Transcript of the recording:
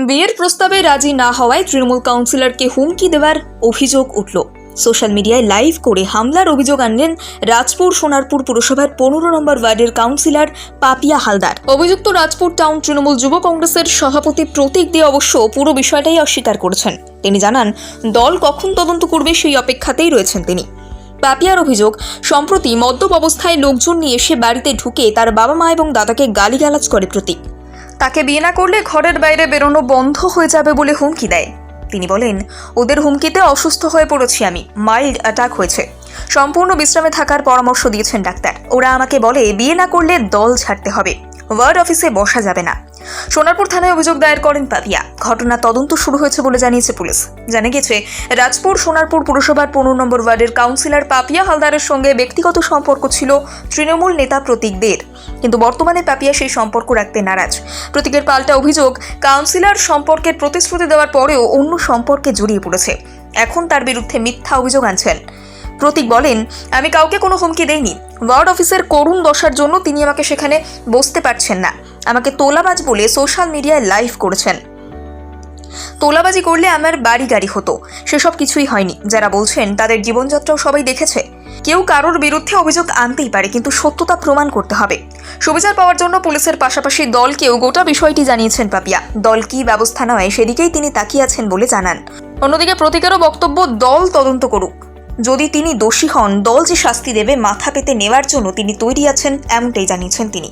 বিয়ের প্রস্তাবে রাজি না হওয়ায় তৃণমূল কাউন্সিলরকে হুমকি দেওয়ার অভিযোগ উঠল। সোশ্যাল মিডিয়ায় লাইভ করে হামলার অভিযোগ আনলেন রাজপুর সোনারপুর পুরসভার 15 নম্বর ওয়ার্ডের কাউন্সিলর পাপিয়া হালদার। অভিযুক্ত রাজপুর টাউন তৃণমূল যুব কংগ্রেসের সভাপতি প্রতীক দে অবশ্য পুরো বিষয়টাই অস্বীকার করেছেন। তিনি জানান, দল কখন তদন্ত করবে সেই অপেক্ষাতেই রয়েছেন তিনি। পাপিয়ার অভিযোগ, সম্প্রতি মদ্যপ অবস্থায় লোকজন নিয়ে এসে বাড়িতে ঢুকে তার বাবা মা এবং দাদাকে গালিগালাজ করে প্রতীক। তাকে বিয়ে না করলে ঘরের বাইরে বেরোনো বন্ধ হয়ে যাবে বলে হুমকি দেয়। তিনি বলেন, ওদের হুমকিতে অসুস্থ হয়ে পড়েছি আমি, মাইল্ড অ্যাটাক হয়েছে, সম্পূর্ণ বিশ্রামে থাকার পরামর্শ দিয়েছেন ডাক্তার। ওরা আমাকে বলে বিয়ে না করলে দল ছাড়তে হবে, ওয়ার্ড অফিসে বসা যাবে না। সোনারপুর থানায় অভিযোগ দায়ের করেন পাপিয়া। ঘটনা তদন্ত শুরু হয়েছে বলে জানিয়েছে পুলিশ। জানা গেছে, রাজপুর সোনারপুর পুরসভার 15 নম্বর ওয়ার্ডের কাউন্সিলর পাপিয়া হালদারের সঙ্গে ব্যক্তিগত সম্পর্ক ছিল তৃণমূল নেতা প্রতীক দের, কিন্তু বর্তমানে পাপিয়া সেই সম্পর্ক রাখতে নারাজ। প্রতীকের পাল্টা অভিযোগ, কাউন্সিলর সম্পর্কের প্রতিশ্রুতি দেওয়ার পরেও অন্য সম্পর্কে জড়িয়ে পড়েছে। এখন তার বিরুদ্ধে মিথ্যা অভিযোগ আনছেন। প্রতীক বলেন, আমি কাউকে কোনো হুমকি দেইনি। ওয়ার্ড অফিসের করুণ দশার জন্য তিনি আমাকে সেখানে বসতে পারছেন না। আমাকে তোলাবাজ বলে সোশ্যাল মিডিয়ায় লাইভ করেছেন। তোলাবাজি করলে আমার বাড়ি গাড়ি হতো, সেসব কিছুই হয়নি। যারা বলছেন তাদের জীবনযাত্রাও সবাই দেখেছে। কেউ কারোর বিরুদ্ধে অভিযোগ আনতেই পারে, কিন্তু সত্যতা প্রমাণ করতে হবে। সুবিচার পাওয়ার জন্য পুলিশের পাশাপাশি দলকেও গোটা বিষয়টি জানিয়েছেন পাপিয়া। দল কী ব্যবস্থা নেয় সেদিকেই তিনি তাকিয়ে আছেন বলে জানান। অন্যদিকে প্রতীকেরও বক্তব্য, দল তদন্ত করুক, যদি তিনি দোষী হন দল যে শাস্তি দেবে মাথা পেতে নেওয়ার জন্য তিনি তৈরি আছেন, এমনটাই জানিয়েছেন তিনি।